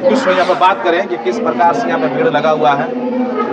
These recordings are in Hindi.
कुछ यहाँ पर बात करें कि किस प्रकार से यहाँ पर भीड़ लगा हुआ है,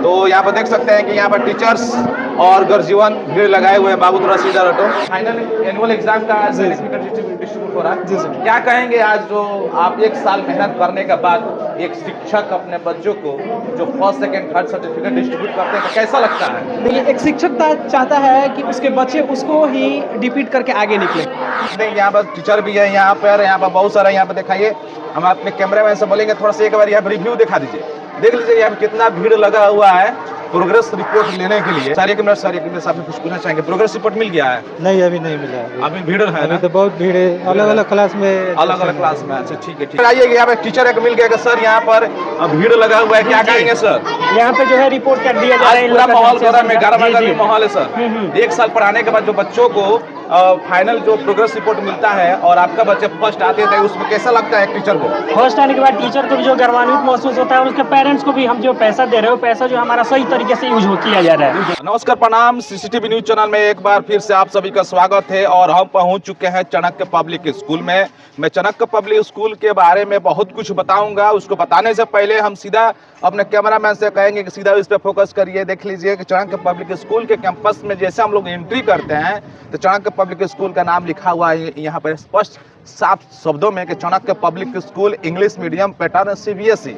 तो यहाँ पर देख सकते हैं कि यहाँ पर टीचर्स और गर्जीवन भीड़ लगाए हुए हैं बाबू रसीदा रटो। फाइनल एनुअल एग्जाम का सर्टिफिकेट डिस्ट्रीब्यूट हो रहा है। जी सर। क्या कहेंगे आज जो आप एक साल मेहनत करने के बाद एक शिक्षक अपने बच्चों को जो first second third certificate distribute करते हैं तो कैसा लगता है? देखिए, एक शिक्षक चाहता है कि उसके बच्चे उसको ही रिपीट करके आगे निकले। यहाँ पर टीचर भी है, यहाँ पर बहुत सारा यहाँ पर दिखाइए। हम अपने कैमरे मैन से बोलेंगे थोड़ा सा एक बार यहाँ पर रिव्यू दिखा दीजिए। देख लीजिए यहाँ पर कितना भीड़ लगा हुआ है प्रोग्रेस रिपोर्ट लेने के लिए। सारे कैमरे साहब कुछ पूछना चाहेंगे? प्रोग्रेस रिपोर्ट मिल गया है? नहीं, अभी नहीं मिला है। अभी भीड़ है अभी ना? तो बहुत भीड़ है, अलग अलग क्लास में। अच्छा ठीक है। आइए यहाँ पे टीचर एक मिल गया कि सर यहाँ पर भीड़ लगा हुआ है, क्या कहेंगे सर? यहाँ पे जो है रिपोर्ट कर दिया जा रहा है। पूरा माहौल गर्मा माहौल है सर। एक साल पढ़ाने के बाद जो बच्चों को फाइनल जो प्रोग्रेस रिपोर्ट मिलता है और आपका बच्चे फर्स्ट आते हैं, उसमें कैसा लगता है टीचर को? फर्स्ट आने के बाद टीचर को भी जो गौरवान्वित महसूस होता है और उसके पेरेंट्स को भी हम जो पैसा दे रहे हो, पैसा जो हमारा सही तरीके से यूज किया जा रहा है। नमस्कार, प्रणाम। सीसीटीवी न्यूज चैनल में एक बार फिर से आप सभी का स्वागत है और हम पहुंच चुके हैं चाणक्य पब्लिक स्कूल में। मैं चाणक्य पब्लिक स्कूल के बारे में बहुत कुछ बताऊंगा। उसको बताने से पहले हम सीधा अपने कैमरामैन से कहेंगे कि सीधा इस पे फोकस करिए। देख लीजिए कि चाणक्य पब्लिक स्कूल के कैंपस में जैसे हम लोग एंट्री करते हैं तो चाणक्य पब्लिक स्कूल का नाम लिखा हुआ है यहाँ पर स्पष्ट साफ शब्दों में कि Chanakya public school English medium pattern CBSE।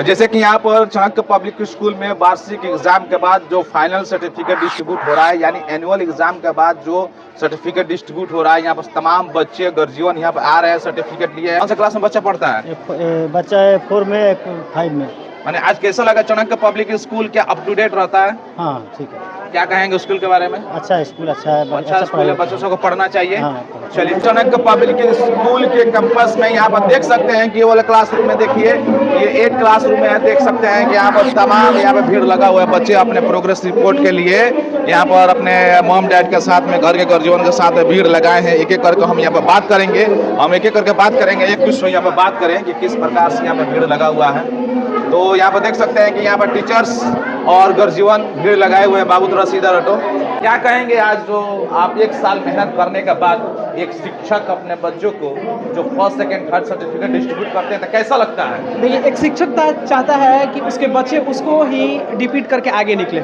जैसे कि यहाँ पर चाणक्य पब्लिक स्कूल में वार्षिक एग्जाम के बाद जो फाइनल सर्टिफिकेट डिस्ट्रीब्यूट हो रहा है, यानी एनुअल एग्जाम के बाद जो सर्टिफिकेट डिस्ट्रीब्यूट हो रहा है, यहाँ पर तमाम बच्चे गर्जीवन यहाँ पर आ रहे हैं सर्टिफिकेट लिए। कौन सा क्लास में बच्चा पढ़ता है? बच्चा है 4 में 5 में। मैंने आज कैसा लगा चाणक्य पब्लिक स्कूल? क्या अप टू डेट रहता है? हाँ ठीक है। क्या कहेंगे स्कूल के बारे में? अच्छा स्कूल, अच्छा है, अच्छा स्कूल है, बच्चों को पढ़ना चाहिए। हाँ। चलिए, चाणक्य पब्लिक स्कूल के कैंपस में यहाँ पर देख सकते हैं कि ये वाला क्लासरूम में देखिए, ये 8 क्लासरूम है। देख सकते हैं कि यहाँ पर तमाम यहाँ पे भीड़ लगा हुआ है। बच्चे अपने प्रोग्रेस रिपोर्ट के लिए यहाँ पर अपने मॉम डैड के साथ में, घर के गर्जीवन के साथ भीड़ लगाए हैं। एक एक करके हम यहाँ पर बात करेंगे। एक एक करके बात करेंगे। एक कुछ यहाँ पर बात करें कि किस प्रकार से यहाँ पर भीड़ लगा हुआ है, तो यहाँ पर देख सकते हैं कि यहाँ पर टीचर्स और गर्जीवन भीड़ लगाए हुए हैं बाबू रसीदा रटो। क्या कहेंगे आज जो आप एक साल मेहनत करने के बाद एक शिक्षक अपने बच्चों को जो first second third certificate distribute करते हैं तो कैसा लगता है? देखिए, एक शिक्षक चाहता है कि उसके बच्चे उसको ही रिपीट करके आगे निकले।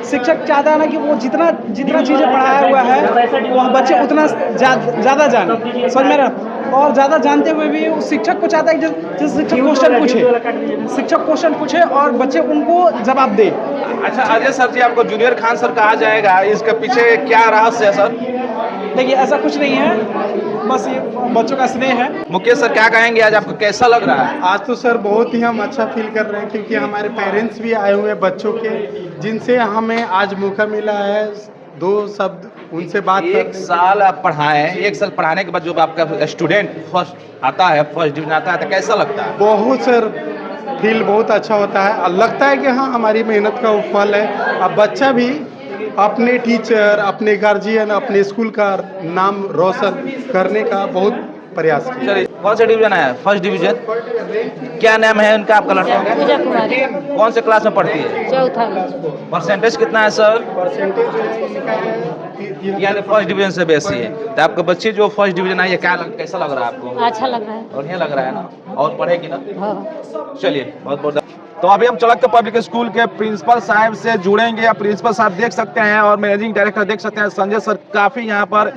शिक्षक चाहता है ना कि वो जितना चीज़ें पढ़ाया हुआ है वह बच्चे उतना ज़्यादा जाने, समझ में रहा। और ज़्यादा जानते हुए भी उस शिक्षक को चाहता है कि जो शिक्षक क्वेश्चन पूछे और बच्चे उनको जवाब दे। अच्छा अजय सर जी, आपको जूनियर खान सर कहा जाएगा, इसके पीछे क्या रहस्य है सर? देखिए, ऐसा कुछ नहीं है, बस ये बच्चों का स्नेह है। मुकेश सर, क्या कहेंगे आज आपको कैसा लग रहा है? आज तो सर बहुत ही हम अच्छा फील कर रहे हैं क्योंकि हमारे पेरेंट्स भी आए हुए हैं बच्चों के, जिनसे हमें आज मौका मिला है 2 शब्द उनसे बात करने। एक साल आप पढ़ाएं, एक साल पढ़ाने के बाद जो आपका स्टूडेंट फर्स्ट आता है, फर्स्ट डिवीजन आता है, तो कैसा लगता है? बहुत सर फील बहुत अच्छा होता है और लगता है कि हाँ हमारी मेहनत का वो फल है। अब बच्चा भी अपने टीचर, अपने गार्जियन, अपने स्कूल का नाम रोशन करने का बहुत प्रयास किया। चलिए, कौन सा डिवीजन आया? First division. क्या नाम है उनका, आपका लड़का? पूजा कुमारी। कौन से क्लास में पढ़ती है? चौथा। परसेंटेज कितना है सर? परसेंटेज यानी फर्स्ट डिवीजन से बेसी है। तो आपका बच्चे जो फर्स्ट डिवीजन आई है, कैसा लग रहा है आपको? अच्छा लग रहा है। बढ़िया लग रहा है ना? और पढ़ेगी ना? हाँ। चलिए, बहुत बहुत तो अभी हम चाणक्य पब्लिक स्कूल के प्रिंसिपल साहब से जुड़ेंगे। या प्रिंसिपल साहब देख सकते हैं और मैनेजिंग डायरेक्टर देख सकते हैं संजय सर, काफी यहाँ पर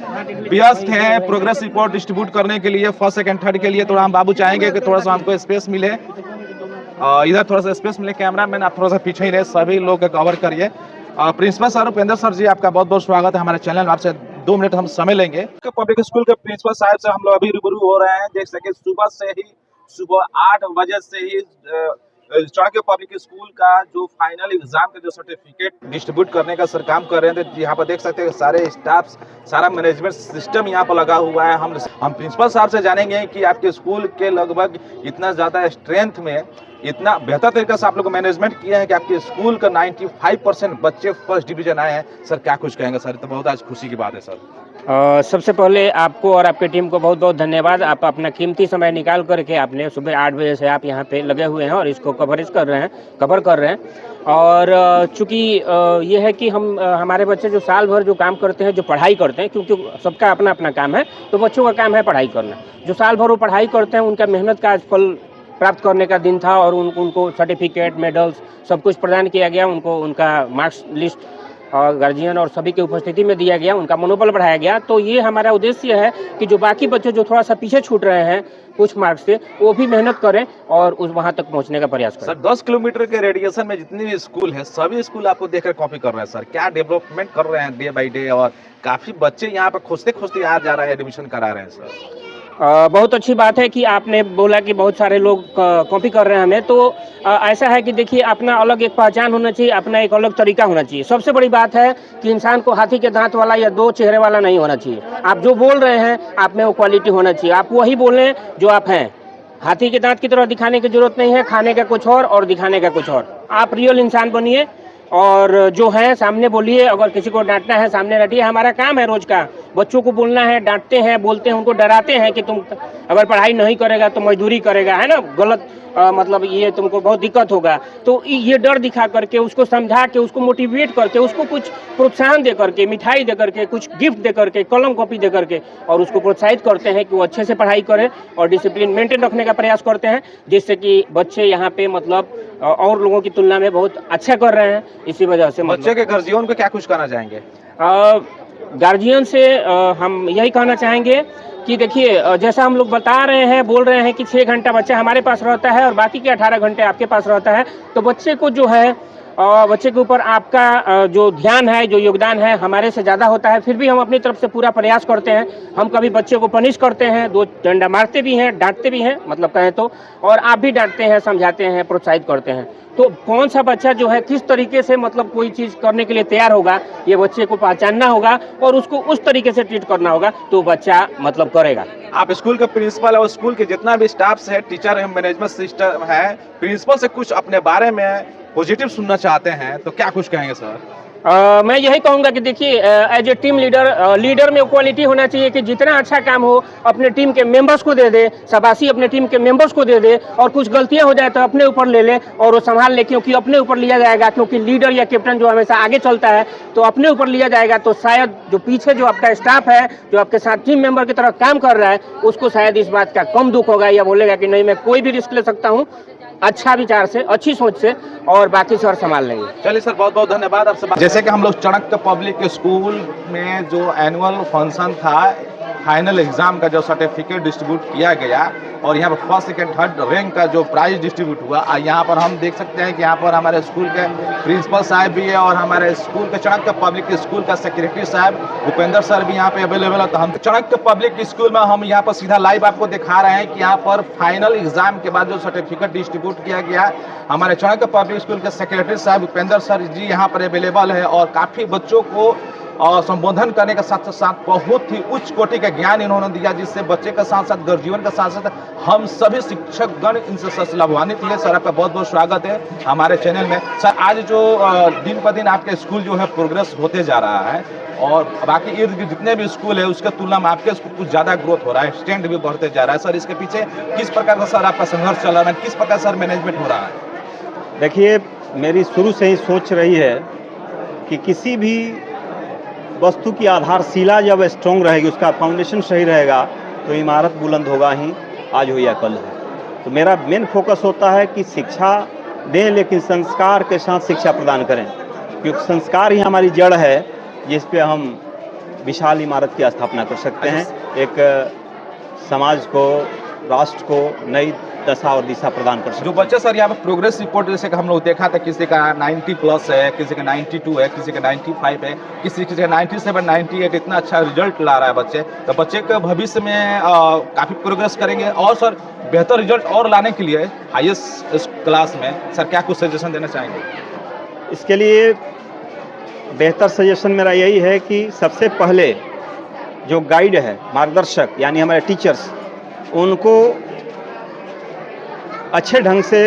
व्यस्त हैं प्रोग्रेस रिपोर्ट डिस्ट्रीब्यूट करने के लिए फर्स्ट सेकंड थर्ड के लिए। थोड़ा हम बाबू चाहेंगे कि थोड़ा सा हमको स्पेस मिले, इधर थोड़ा सा स्पेस मिले। कैमरा मैन आप थोड़ा सा पीछे ही रहे, सभी लोग को कवर करिए। प्रिंसिपल सर उपेंद्र सर जी, आपका बहुत बहुत स्वागत है हमारे चैनल में। आपसे 2 मिनट हम समय लेंगे। पब्लिक स्कूल के प्रिंसिपल साहब से हम लोग अभी रूबरू हो रहे हैं। देख सके सुबह 8 बजे से ही चाणक्य पब्लिक स्कूल का जो फाइनल एग्जाम का जो सर्टिफिकेट डिस्ट्रीब्यूट करने का सर काम कर रहे थे। यहाँ पर देख सकते हैं सारे स्टाफ, सारा मैनेजमेंट सिस्टम यहाँ पर लगा हुआ है। हम प्रिंसिपल साहब से जानेंगे कि आपके स्कूल के लगभग इतना ज़्यादा स्ट्रेंथ में इतना बेहतर तरीके से आप लोग मैनेजमेंट किया है कि आपके स्कूल का 95% बच्चे फर्स्ट डिवीजन आए हैं। सर क्या कुछ कहेंगे सर? तो बहुत आज खुशी की बात है सर। सबसे पहले आपको और आपकी टीम को बहुत बहुत धन्यवाद। आप अपना कीमती समय निकाल करके आपने सुबह 8 बजे से आप यहाँ पे लगे हुए हैं और इसको कवर कर रहे हैं। और चूँकि ये है कि हम हमारे बच्चे जो साल भर जो काम करते हैं, जो पढ़ाई करते हैं, क्योंकि सबका अपना अपना काम है, तो बच्चों का काम है पढ़ाई करना। जो साल भर वो पढ़ाई करते हैं उनका मेहनत का आज फल प्राप्त करने का दिन था और उनको सर्टिफिकेट, मेडल्स सब कुछ प्रदान किया गया। उनको उनका मार्क्स लिस्ट और गार्जियन और सभी की उपस्थिति में दिया गया, उनका मनोबल बढ़ाया गया। तो ये हमारा उद्देश्य है कि जो बाकी बच्चे जो थोड़ा सा पीछे छूट रहे हैं कुछ मार्क्स से, वो भी मेहनत करें और उस वहां तक पहुंचने का प्रयास करें। सर 10 किलोमीटर के रेडिएशन में जितने भी स्कूल है, सभी स्कूल आपको देखकर कॉपी कर रहे हैं सर। क्या डेवलपमेंट कर रहे हैं डे बाई डे, और काफी बच्चे यहाँ पर खोजते खोजते आ जा रहे हैं, एडमिशन करा रहे हैं सर। बहुत अच्छी बात है कि आपने बोला कि बहुत सारे लोग कॉपी कर रहे हैं हमें। तो ऐसा है कि देखिए, अपना अलग एक पहचान होना चाहिए, अपना एक अलग तरीका होना चाहिए। सबसे बड़ी बात है कि इंसान को हाथी के दांत वाला या दो चेहरे वाला नहीं होना चाहिए। आप जो बोल रहे हैं आप में वो क्वालिटी होना चाहिए। आप वही बोलें जो आप हैं। हाथी के दांत की तरह दिखाने की जरूरत नहीं है, खाने का कुछ और दिखाने का कुछ और। आप रियल इंसान बनिए और जो है सामने बोलिए। अगर किसी को डांटना है सामने डांटिए, हमारा काम है रोज का। बच्चों को बोलना है, डांटते हैं, बोलते हैं, उनको डराते हैं कि तुम अगर पढ़ाई नहीं करेगा तो मजदूरी करेगा, है ना, गलत मतलब ये तुमको बहुत दिक्कत होगा। तो ये डर दिखा करके, उसको समझा के, उसको मोटिवेट करके, उसको कुछ प्रोत्साहन दे करके, मिठाई दे करके, कुछ गिफ्ट दे करके, कलम कॉपी दे करके, और उसको प्रोत्साहित करते हैं कि वो अच्छे से पढ़ाई करे और डिसिप्लिन मेंटेन रखने का प्रयास करते हैं, जिससे कि बच्चे यहाँ पे मतलब और लोगों की तुलना में बहुत अच्छा कर रहे हैं। इसी वजह से बच्चे के गार्जियन को क्या कुछ कहना चाहेंगे? गार्जियन से हम यही कहना चाहेंगे कि देखिए, जैसा हम लोग बता रहे हैं, बोल रहे हैं कि 6 घंटा बच्चा हमारे पास रहता है और बाकी के 18 घंटे आपके पास रहता है। तो बच्चे को जो है, बच्चे के ऊपर आपका जो ध्यान है, जो योगदान है, हमारे से ज़्यादा होता है। फिर भी हम अपनी तरफ से पूरा प्रयास करते हैं। हम कभी बच्चे को पनिश करते हैं, 2 डंडा मारते भी हैं, डांटते भी हैं, मतलब कहें तो, और आप भी डांटते हैं, समझाते हैं, प्रोत्साहित करते हैं। तो कौन सा बच्चा जो है किस तरीके से मतलब कोई चीज़ करने के लिए तैयार होगा, ये बच्चे को पहचानना होगा और उसको उस तरीके से ट्रीट करना होगा, तो बच्चा मतलब करेगा। आप स्कूल का प्रिंसिपल और स्कूल के जितना भी स्टाफ है, टीचर है, मैनेजमेंट सिस्टम है, प्रिंसिपल से कुछ अपने बारे में पॉजिटिव सुनना चाहते हैं तो क्या कुछ कहेंगे सर? मैं यही कहूँगा कि देखिए, एज ए टीम लीडर में क्वालिटी होना चाहिए कि जितना अच्छा काम हो अपने टीम के मेंबर्स को दे दे, शाबाशी अपने टीम के मेंबर्स को दे दे, और कुछ गलतियां हो जाए तो अपने ऊपर ले ले और वो संभाल ले, क्योंकि अपने ऊपर लिया जाएगा। क्योंकि लीडर या कैप्टन जो हमेशा आगे चलता है, तो अपने ऊपर लिया जाएगा, तो शायद जो पीछे जो आपका स्टाफ है, जो आपके साथ टीम मेंबर की तरह काम कर रहा है, उसको शायद इस बात का कम दुख होगा, या बोलेगा कि नहीं, मैं कोई भी रिस्क ले सकता हूँ, अच्छा विचार से, अच्छी सोच से, और बाकी सर संभाल लेंगे। चलिए सर, बहुत बहुत धन्यवाद आपसे। जैसे कि हम लोग चाणक्य पब्लिक स्कूल में जो एनुअल फंक्शन था, फाइनल एग्जाम का जो सर्टिफिकेट डिस्ट्रीब्यूट किया गया, और यहाँ पर 1st, 2nd, 3rd रैंक का जो प्राइज डिस्ट्रीब्यूट हुआ, यहाँ पर हम देख सकते हैं कि यहाँ पर हमारे स्कूल के प्रिंसिपल साहब भी है और हमारे स्कूल के चाणक्य पब्लिक स्कूल का सेक्रेटरी साहब भूपेंद्र सर भी यहाँ पे अवेलेबल है। तो हम चाणक्य पब्लिक स्कूल में हम यहाँ पर सीधा लाइव आपको दिखा रहे हैं कि यहाँ पर फाइनल एग्जाम के बाद जो सर्टिफिकेट डिस्ट्रीब्यूट किया गया, हमारे चाणक्य पब्लिक स्कूल के सेक्रेटरी साहब भूपेंद्र सर जी यहाँ पर अवेलेबल है, और काफ़ी बच्चों को संबोधन करने के साथ साथ बहुत ही उच्च कोटि का ज्ञान इन्होंने दिया, जिससे बच्चे के साथ साथ गार्जियन के साथ साथ हम सभी शिक्षकगण इनसे लाभान्वित हुए। सर आपका बहुत बहुत स्वागत है हमारे चैनल में। सर आज जो दिन पर दिन आपके स्कूल जो है प्रोग्रेस होते जा रहा है, और बाकी इर्द गिर्द जितने भी स्कूल है उसके तुलना में आपके स्कूल कुछ ज़्यादा ग्रोथ हो रहा है, स्टैंड भी बढ़ते जा रहा है। सर इसके पीछे किस प्रकार का सर आपका संघर्ष चल रहा है, किस प्रकार सर मैनेजमेंट हो रहा है? देखिए, मेरी शुरू से ही सोच रही है कि किसी भी वस्तु की आधारशिला जब स्ट्रॉन्ग रहेगी, उसका फाउंडेशन सही रहेगा, तो इमारत बुलंद होगा ही, आज हो या कल है। तो मेरा मेन फोकस होता है कि शिक्षा दें, लेकिन संस्कार के साथ शिक्षा प्रदान करें, क्योंकि संस्कार ही हमारी जड़ है जिस पे हम विशाल इमारत की स्थापना कर सकते हैं, एक समाज को, राष्ट्र को नई दशा और दिशा प्रदान कर सकते हैं। जो बच्चे सर यहाँ पे प्रोग्रेस रिपोर्ट जैसे कि हम लोग देखा था, किसी का 90+ है, किसी का 92 है, किसी का 95 है, किसी का 97, 98, इतना अच्छा रिजल्ट ला रहा है बच्चे। तो बच्चे के भविष्य में काफ़ी प्रोग्रेस करेंगे, और सर बेहतर रिजल्ट और लाने के लिए हाईएस्ट क्लास में सर क्या कुछ सजेशन देना चाहेंगे? इसके लिए बेहतर सजेशन मेरा यही है कि सबसे पहले जो गाइड है, मार्गदर्शक, यानी हमारे टीचर्स, उनको अच्छे ढंग से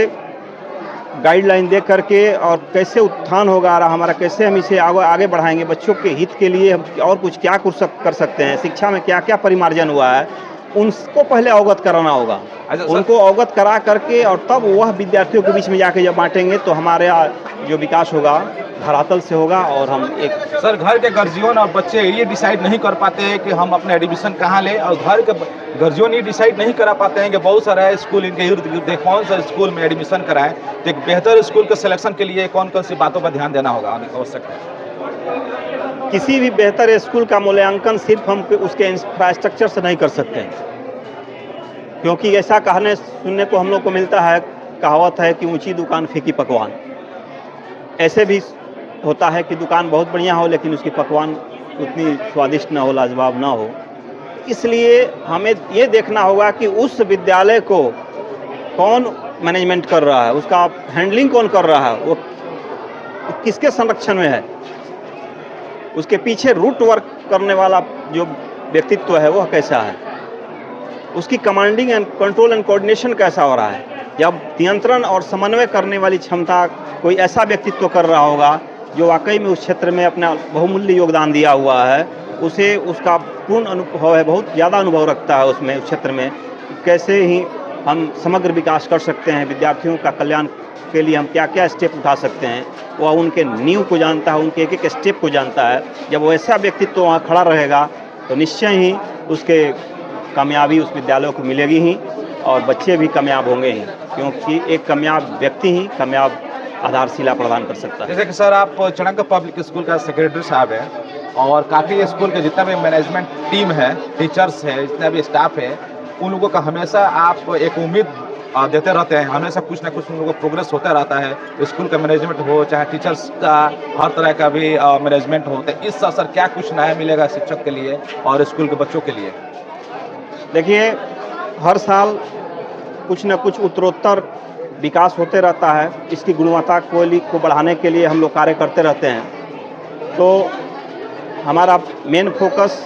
गाइडलाइन दे करके, और कैसे उत्थान होगा हमारा, कैसे हम इसे आगे बढ़ाएंगे, बच्चों के हित के लिए हम और कुछ क्या कर सकते हैं, शिक्षा में क्या क्या परिमार्जन हुआ है, उनको पहले अवगत कराना होगा। उनको अवगत करा करके, और तब वह विद्यार्थियों के बीच में जाके जब बांटेंगे, तो हमारे जो विकास होगा धरातल से होगा। और हम एक सर घर के गार्जियन और बच्चे ये डिसाइड नहीं कर पाते कि हम अपना एडमिशन कहाँ लें, और घर के गर्जियन ये डिसाइड नहीं करा पाते हैं कि बहुत सारा स्कूल इनके इर्द गिर्द है, कौन सा स्कूल में एडमिशन कराएं, तो एक बेहतर स्कूल के सिलेक्शन के लिए कौन कौन सी बातों पर ध्यान देना होगा आवश्यक है? किसी भी बेहतर स्कूल का मूल्यांकन सिर्फ हम उसके इंफ्रास्ट्रक्चर से नहीं कर सकते हैं, क्योंकि ऐसा कहने सुनने को हम लोग को मिलता है, कहावत है कि ऊंची दुकान फीकी पकवान। ऐसे भी होता है कि दुकान बहुत बढ़िया हो लेकिन उसकी पकवान उतनी स्वादिष्ट ना हो, लाजवाब ना हो। इसलिए हमें ये देखना होगा कि उस विद्यालय को कौन मैनेजमेंट कर रहा है, उसका हैंडलिंग कौन कर रहा है, वो किसके संरक्षण में है, उसके पीछे रूट वर्क करने वाला जो व्यक्तित्व है वह कैसा है, उसकी commanding and control and coordination कैसा हो रहा है। जब नियंत्रण और समन्वय करने वाली क्षमता कोई ऐसा व्यक्तित्व कर रहा होगा जो वाकई में उस क्षेत्र में अपना बहुमूल्य योगदान दिया हुआ है, उसे उसका पूर्ण अनुभव है, बहुत ज़्यादा अनुभव रखता है उसमें, उस क्षेत्र में कैसे ही हम समग्र विकास कर सकते हैं, विद्यार्थियों का कल्याण के लिए हम क्या क्या स्टेप उठा सकते हैं, वह उनके नींव को जानता है, उनके एक एक स्टेप को जानता है। जब वो ऐसा व्यक्तित्व वहाँ खड़ा रहेगा तो निश्चय ही उसके कामयाबी उस विद्यालय को मिलेगी ही और बच्चे भी कामयाब होंगे ही, क्योंकि एक कामयाब व्यक्ति ही कामयाब आधारशिला प्रदान कर सकता है। जैसे कि सर आप चणक पब्लिक स्कूल का सेक्रेटरी साहब है और काफ़ी स्कूल के जितना भी मैनेजमेंट टीम है, टीचर्स है, जितना भी स्टाफ है, उन लोगों का हमेशा आप एक उम्मीद देते रहते हैं, हमेशा कुछ ना कुछ उन लोगों का प्रोग्रेस होता रहता है, स्कूल का मैनेजमेंट हो चाहे टीचर्स का हर तरह का भी मैनेजमेंट हो। तो इस सर क्या कुछ नया मिलेगा शिक्षक के लिए और स्कूल के बच्चों के लिए? देखिए, हर साल कुछ न कुछ उत्तरोत्तर विकास होते रहता है, इसकी गुणवत्ता को बढ़ाने के लिए हम लोग कार्य करते रहते हैं। तो हमारा मेन फोकस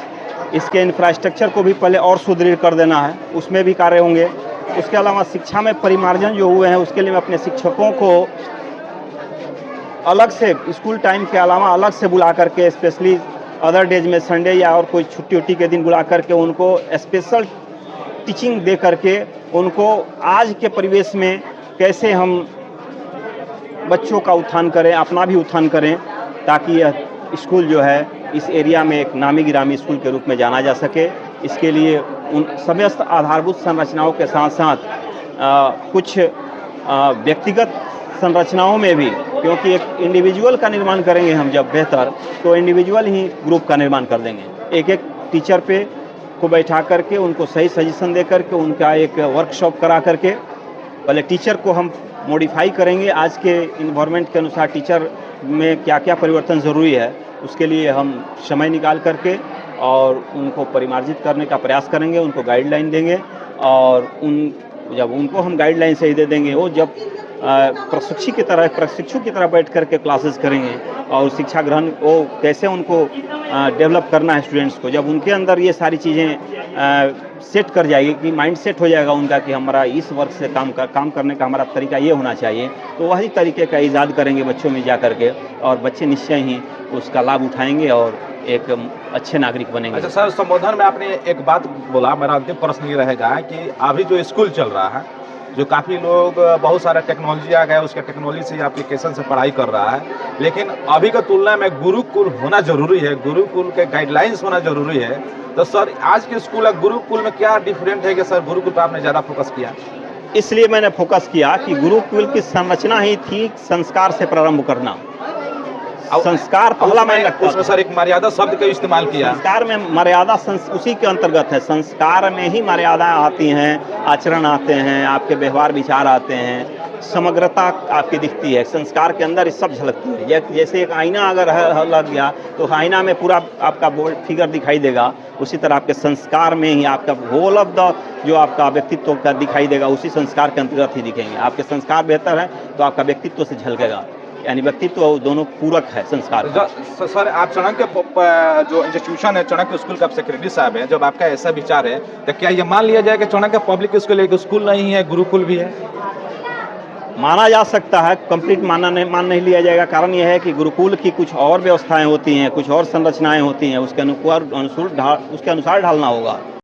इसके इंफ्रास्ट्रक्चर को भी पहले और सुदृढ़ कर देना है, उसमें भी कार्य होंगे। उसके अलावा शिक्षा में परिमार्जन जो हुए हैं उसके लिए मैं अपने शिक्षकों को अलग से स्कूल टाइम के अलावा अलग से बुला करके, स्पेशली अदर डेज में संडे या और कोई छुट्टी उट्टी के दिन बुला करके उनको स्पेशल टीचिंग दे करके उनको आज के परिवेश में कैसे हम बच्चों का उत्थान करें, अपना भी उत्थान करें, ताकि यह स्कूल जो है इस एरिया में एक नामी गिरामी स्कूल के रूप में जाना जा सके। इसके लिए उन समस्त आधारभूत संरचनाओं के साथ साथ कुछ व्यक्तिगत संरचनाओं में भी, क्योंकि एक इंडिविजुअल का निर्माण करेंगे हम जब बेहतर, तो इंडिविजुअल ही ग्रुप का निर्माण कर देंगे। एक एक टीचर पे को बैठा करके उनको सही सजेशन दे करके उनका एक वर्कशॉप करा करके पहले टीचर को हम मॉडिफाई करेंगे, आज के इन्वायरमेंट के अनुसार टीचर में क्या क्या परिवर्तन ज़रूरी है, उसके लिए हम समय निकाल करके और उनको परिमार्जित करने का प्रयास करेंगे, उनको गाइडलाइन देंगे और जब उनको हम गाइडलाइन सही दे देंगे, वो जब प्रशिक्षु की तरह बैठ करके क्लासेस करेंगे और शिक्षा ग्रहण वो कैसे उनको डेवलप करना है स्टूडेंट्स को, जब उनके अंदर ये सारी चीज़ें सेट कर जाएगी कि माइंड सेट हो जाएगा उनका कि हमारा इस वर्क से काम करने का हमारा तरीका ये होना चाहिए, तो वही तरीके का ईजाद करेंगे बच्चों में जा करके और बच्चे निश्चय ही उसका लाभ उठाएंगे और एक अच्छे नागरिक बनेंगे। अच्छा सर, संबोधन में आपने एक बात बोला, मेरा अंतिम प्रश्न ये रहेगा कि अभी जो स्कूल चल रहा है, जो काफ़ी लोग बहुत सारा टेक्नोलॉजी आ गया, उसके टेक्नोलॉजी से एप्लीकेशन से पढ़ाई कर रहा है, लेकिन अभी का तुलना में गुरुकुल होना जरूरी है, गुरुकुल के गाइडलाइंस होना जरूरी है। तो सर आज के स्कूल और गुरुकुल में क्या डिफरेंट है कि सर गुरुकुल पर आपने ज़्यादा फोकस किया? इसलिए मैंने फोकस किया कि गुरुकुल की संरचना ही थी संस्कार से प्रारंभ करना। संस्कार पहला मैंने रखा, उसमें सर एक मर्यादा शब्द का इस्तेमाल किया। संस्कार में मर्यादा उसी के अंतर्गत है, संस्कार में ही मर्यादाएं आती हैं, आचरण आते हैं, आपके व्यवहार विचार आते हैं, समग्रता आपकी दिखती है, संस्कार के अंदर ये सब झलकती है। जैसे एक आईना अगर लग गया तो आईना में पूरा आपका फिगर दिखाई देगा, उसी तरह आपके संस्कार में ही आपका होल ऑफ द जो आपका व्यक्तित्व का दिखाई देगा उसी संस्कार के अंतर्गत ही दिखेंगे। आपके संस्कार बेहतर है तो आपका व्यक्तित्व से झलकेगा, यानी व्यक्तित्व दोनों पूरक है संस्कार। सर आप चणक जो इंस्टीट्यूशन है, चणक स्कूल का आप सेक्रेटरी साहब हैं, जब आपका ऐसा विचार है तो क्या ये मान लिया जाए कि चणक पब्लिक स्कूल एक स्कूल नहीं है, गुरुकुल भी है? माना जा सकता है, कंप्लीट मान नहीं लिया जाएगा। कारण यह है कि गुरुकुल की कुछ और व्यवस्थाएं होती हैं, कुछ और संरचनाएं होती हैं, उसके अनुसार ढालना होगा।